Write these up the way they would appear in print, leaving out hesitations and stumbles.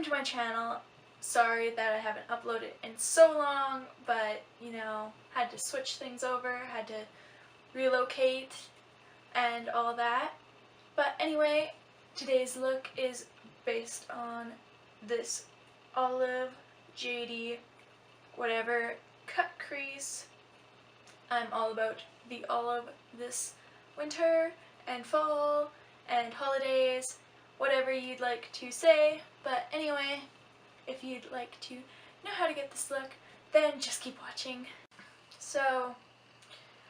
to my channel. Sorry that I haven't uploaded in so long, but you know, had to switch things over, had to relocate and all that. But anyway, today's look is based on this olive, jadey, whatever cut crease. I'm all about the olive this winter and fall and holidays, whatever you'd like to say. But anyway, if you'd like to know how to get this look, then just keep watching. So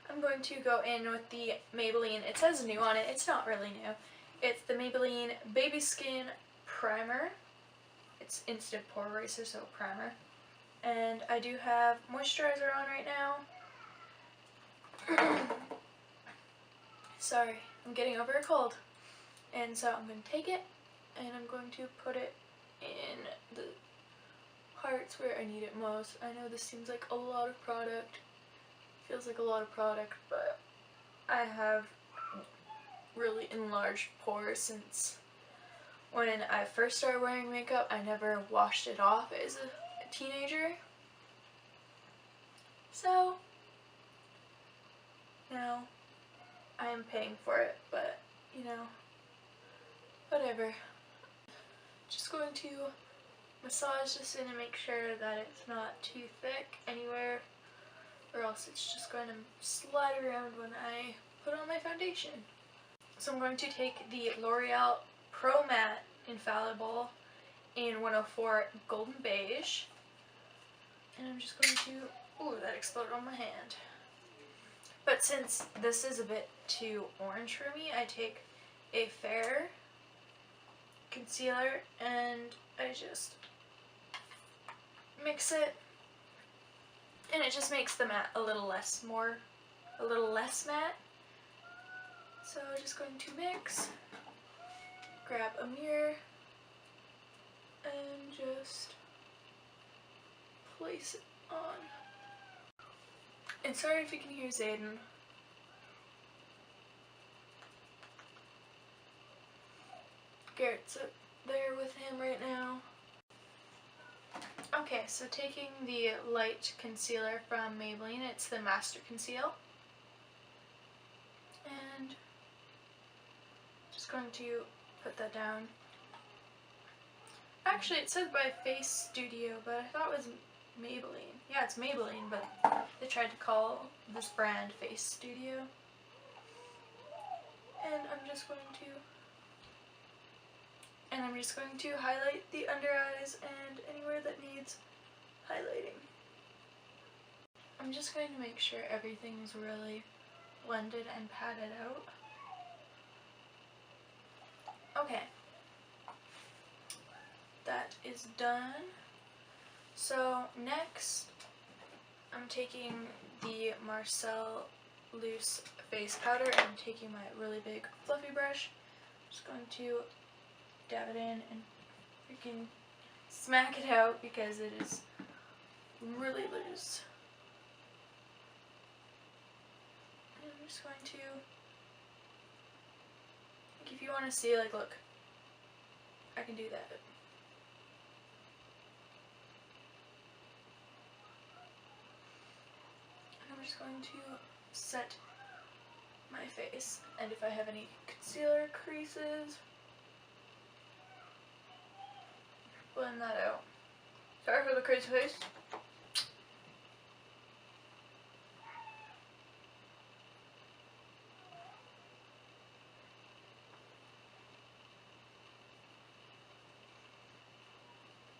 I'm going to go in with the Maybelline, it says new on it, it's not really new. It's the Maybelline Baby Skin Primer. It's instant pore eraser, so primer. And I do have moisturizer on right now. Sorry, I'm getting over a cold. And so I'm going to take it and I'm going to put it in the parts where I need it most. I know this seems like a lot of product, feels like a lot of product, but I have really enlarged pores since when I first started wearing makeup. I never washed it off as a teenager. So now I am paying for it, but you know, whatever. Just going to massage this in and make sure that it's not too thick anywhere, or else it's just going to slide around when I put on my foundation. So I'm going to take the L'Oreal Pro Matte Infallible in 104 Golden Beige, and I'm just going to, ooh, that exploded on my hand. But since this is a bit too orange for me, I take a fair concealer and I just mix it, and it just makes the matte a little less matte. So I'm just going to mix, grab a mirror, and just place it on. And sorry if you can hear Zayden. Garrett's up there with him right now. Okay, so taking the light concealer from Maybelline, it's the Master Conceal. And just going to put that down. Actually, it said by Eyestudio, but I thought it was Maybelline. Yeah, it's Maybelline, but they tried to call this brand Eyestudio. And I'm just going to highlight the under eyes and anywhere that needs highlighting. I'm just going to make sure everything's really blended and patted out. Okay. That is done. So next, I'm taking the Marcelle loose face powder and I'm taking my really big fluffy brush. Just going to dab it in and freaking smack it out because it is really loose. And I'm just going to, like, if you want to see, like, look, I can do that. I'm just going to set my face, and if I have any concealer creases, blend that out. Sorry for the crazy face.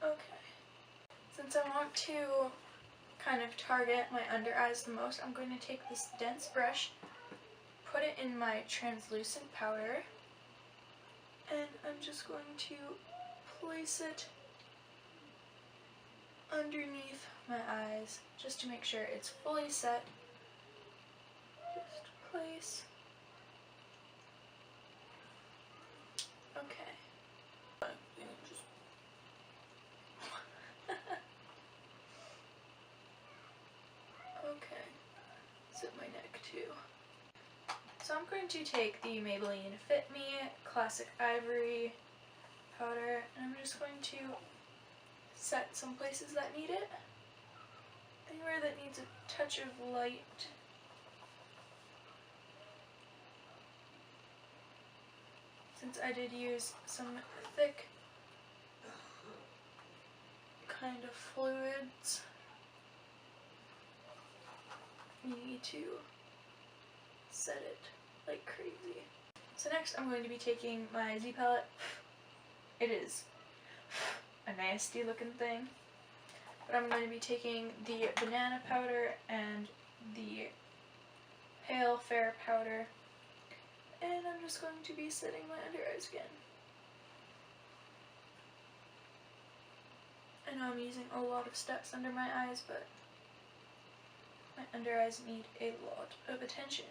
Okay. Since I want to kind of target my under eyes the most, I'm going to take this dense brush, put it in my translucent powder, and I'm just going to place it underneath my eyes just to make sure it's fully set. Just place. Okay. Okay. Zip my neck too. So I'm going to take the Maybelline Fit Me Classic Ivory powder and I'm just going to set some places that need it. Anywhere that needs a touch of light. Since I did use some thick kind of fluids, you need to set it like crazy. So next I'm going to be taking my Z palette. It is a nasty looking thing. But I'm going to be taking the banana powder and the pale fair powder. And I'm just going to be setting my under eyes again. I know I'm using a lot of steps under my eyes, but my under eyes need a lot of attention.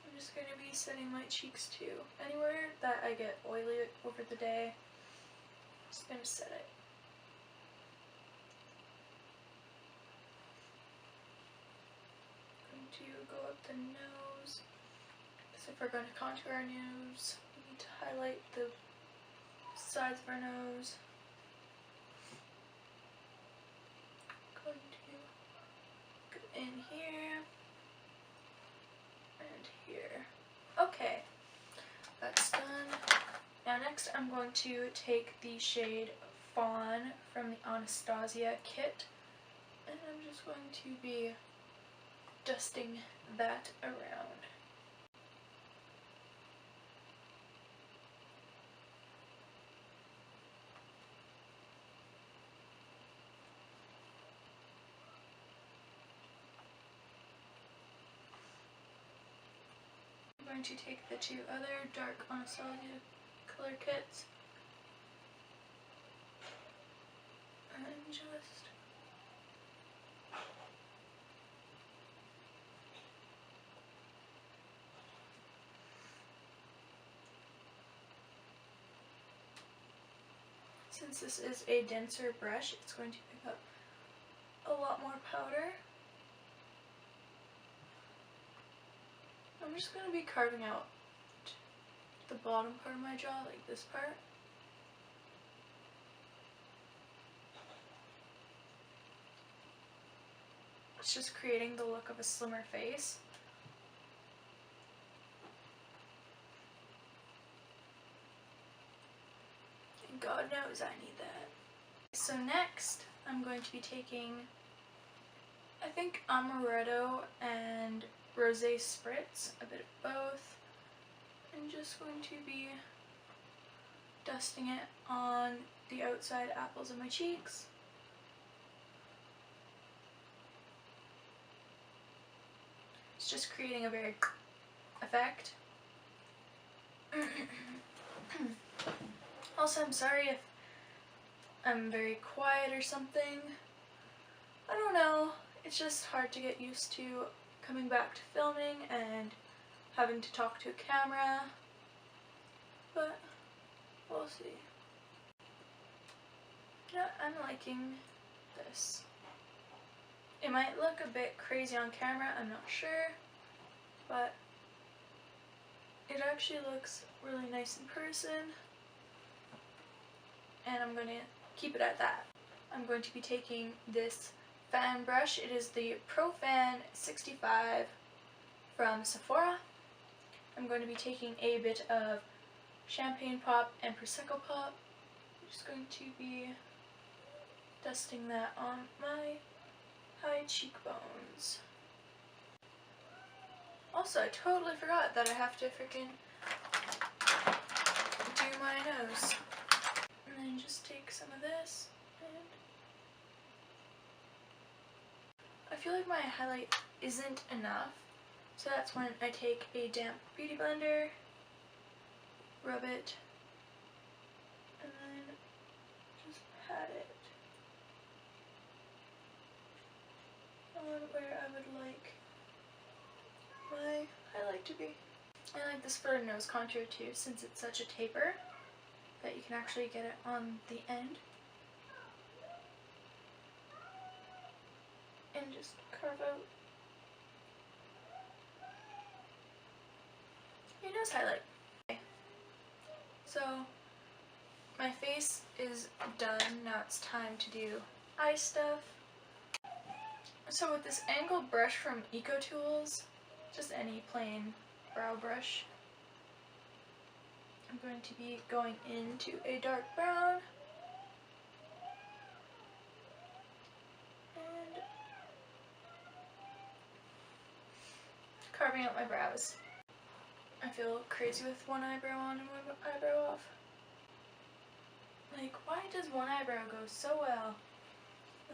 I'm just going to be setting my cheeks too. Anywhere that I get oily over the day, I'm just going to set it. I'm going to go up the nose. So if we're going to contour our nose, we need to highlight the sides of our nose. Going to go in here and here. Okay, that's done. Now next I'm going to take the shade Fawn from the Anastasia kit, and I'm just going to be dusting that around. I'm going to take the two other dark Anastasia color kits and just since this is a denser brush, it's going to pick up a lot more powder. I'm just going to be carving out the bottom part of my jaw, like this part. It's just creating the look of a slimmer face. And God knows I need that. So next, I'm going to be taking, I think, Amaretto and Rosé Spritz, a bit of both. I'm just going to be dusting it on the outside apples of my cheeks. It's just creating a very effect. Also, I'm sorry if I'm very quiet or something. I don't know. It's just hard to get used to coming back to filming and having to talk to a camera. But we'll see. Yeah, I'm liking this. It might look a bit crazy on camera, I'm not sure, but it actually looks really nice in person, and I'm going to keep it at that. I'm going to be taking this fan brush. It is the Pro Fan 65 from Sephora. I'm going to be taking a bit of Champagne Pop and Prosecco Pop. I'm just going to be dusting that on my high cheekbones. Also, I totally forgot that I have to freaking do my nose. And then just take some of this, and I feel like my highlight isn't enough, so that's when I take a damp beauty blender, rub it, and then just pat it on where I would like my highlight to be. I like this for nose contour too, since it's such a taper that you can actually get it on the end. And just carve out your nose highlight. Okay. So my face is done. Now it's time to do eye stuff. So with this angled brush from Eco Tools, just any plain brow brush, I'm going to be going into a dark brown and carving out my brows. I feel crazy with one eyebrow on and one eyebrow off. Like, why does one eyebrow go so well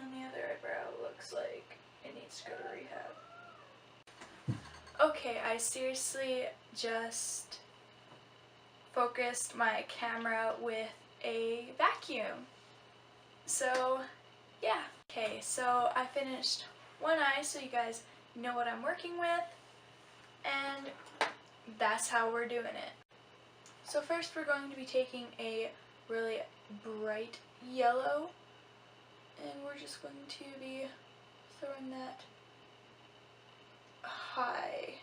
and the other eyebrow looks like it needs to go to rehab? Okay, I seriously just focused my camera with a vacuum. So, yeah. Okay, so I finished one eye so you guys know what I'm working with, and that's how we're doing it. So first we're going to be taking a really bright yellow, and we're just going to be throwing that high,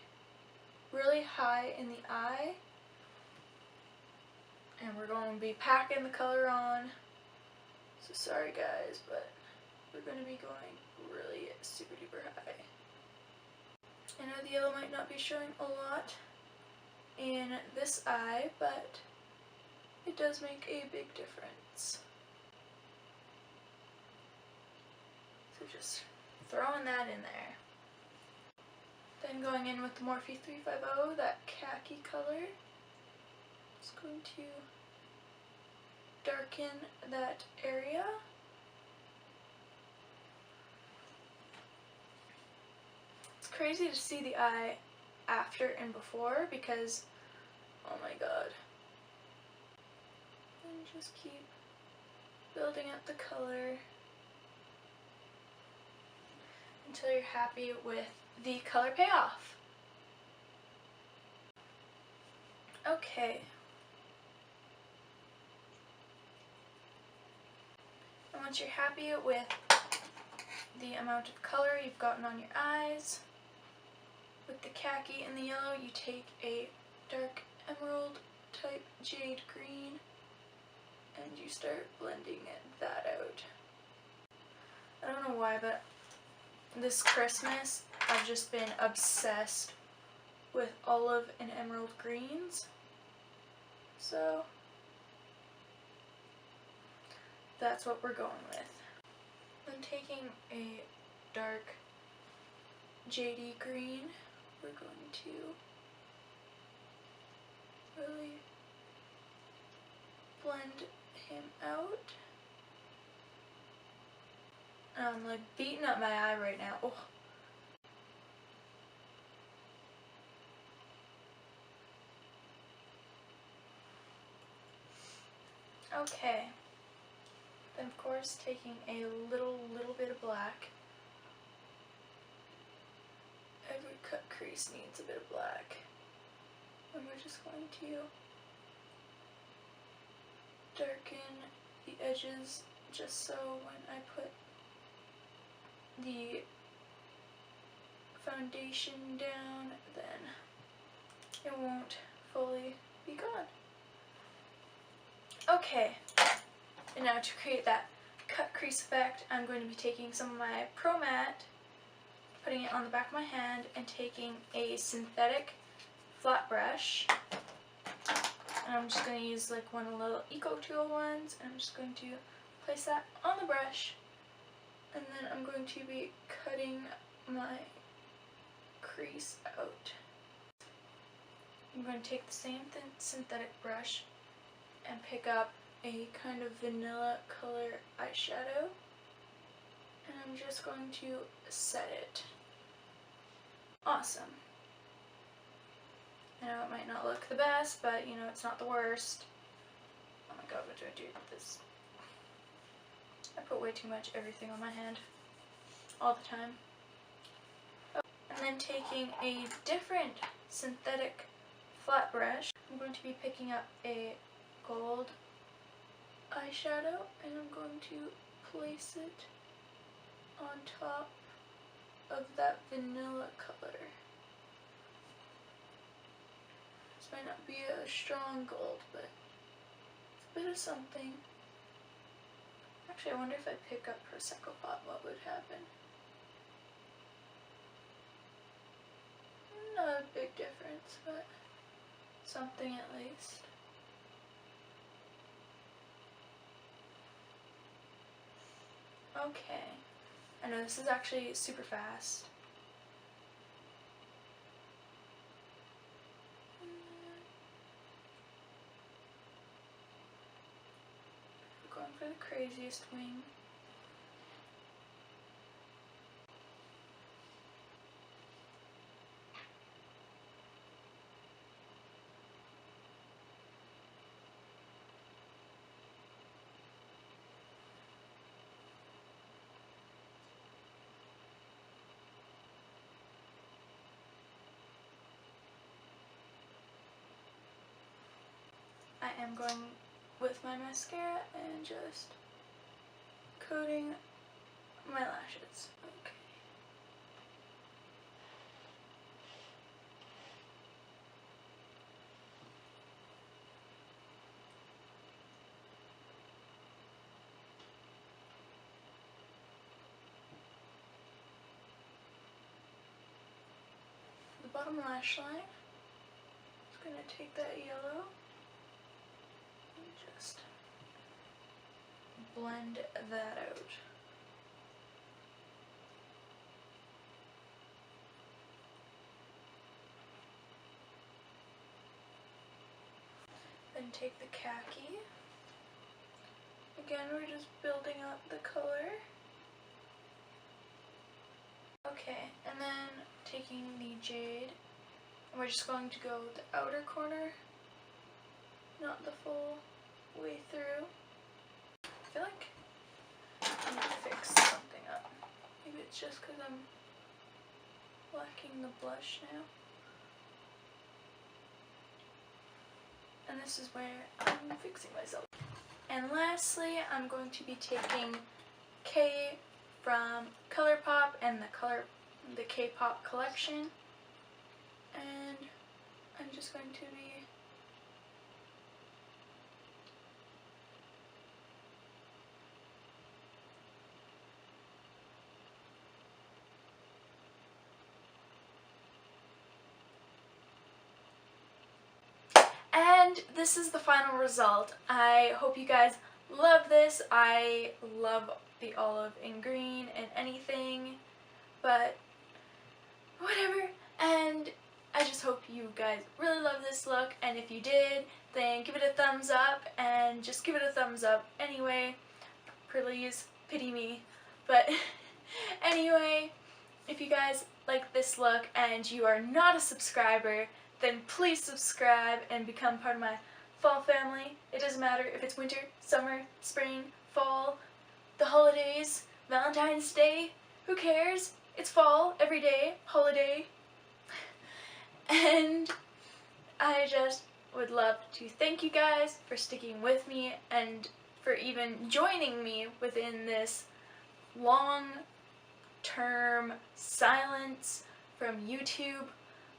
really high in the eye, and we're going to be packing the color on. So sorry guys, but we're going to be going really super duper high. I know the yellow might not be showing a lot in this eye, but it does make a big difference. So just throwing that in there. Then going in with the Morphe 350, that khaki color. Just going to darken that area. It's crazy to see the eye after and before because, oh my god. And just keep building up the color until you're happy with the color payoff. Okay. And once you're happy with the amount of color you've gotten on your eyes, with the khaki and the yellow, you take a dark emerald type jade green and you start blending that out. I don't know why, but this Christmas I've just been obsessed with olive and emerald greens. So that's what we're going with. I'm taking a dark jadey green. We're going to really blend him out. I'm like beating up my eye right now. Oh. Okay. Then of course taking a little bit of black. Every cut crease needs a bit of black. And we're just going to darken the edges just so when I put the foundation down, then it won't fully be gone. Okay, and now to create that cut crease effect, I'm going to be taking some of my Pro Matte, putting it on the back of my hand, and taking a synthetic flat brush. And I'm just going to use like one of the little Eco Tool ones, and I'm just going to place that on the brush. And then I'm going to be cutting my crease out. I'm going to take the same synthetic brush and pick up a kind of vanilla color eyeshadow, and I'm just going to set it. Awesome. I know it might not look the best, but you know, it's not the worst. Oh my god, what do I do with this? I put way too much everything on my hand all the time. Oh. And then taking a different synthetic flat brush, I'm going to be picking up a gold eyeshadow, and I'm going to place it on top of that vanilla color. This might not be a strong gold, but it's a bit bit of something. Actually, I wonder if I pick up Prosecco pot, what would happen? Not a big difference, but something at least. Okay. I know this is actually super fast. We're going for the craziest wing. I am going with my mascara and just coating my lashes. Okay. The bottom lash line, just gonna take that yellow and just blend that out. Then take the khaki. Again, we're just building up the color. Okay, and then taking the jade, and we're just going to go the outer corner, not the full way through. I feel like I need to fix something up. Maybe it's just because I'm lacking the blush now. And this is where I'm fixing myself. And lastly, I'm going to be taking KAE from Colourpop and the K-pop collection, and I'm just going to be and this is the final result. I hope you guys love this. I love the olive and green and anything, but whatever. And I just hope you guys really love this look, and if you did, then give it a thumbs up, and just give it a thumbs up anyway. Please pity me. But anyway, if you guys like this look and you are not a subscriber, then please subscribe and become part of my fall family. It doesn't matter if it's winter, summer, spring, fall, the holidays, Valentine's Day, who cares? It's fall every day, holiday. And I just would love to thank you guys for sticking with me and for even joining me within this long-term silence from YouTube.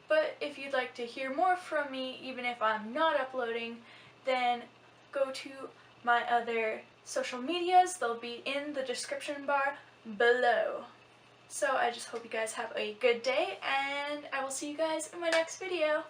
But if you'd like to hear more from me, even if I'm not uploading, then go to my other social medias. They'll be in the description bar below. So I just hope you guys have a good day, and I will see you guys in my next video.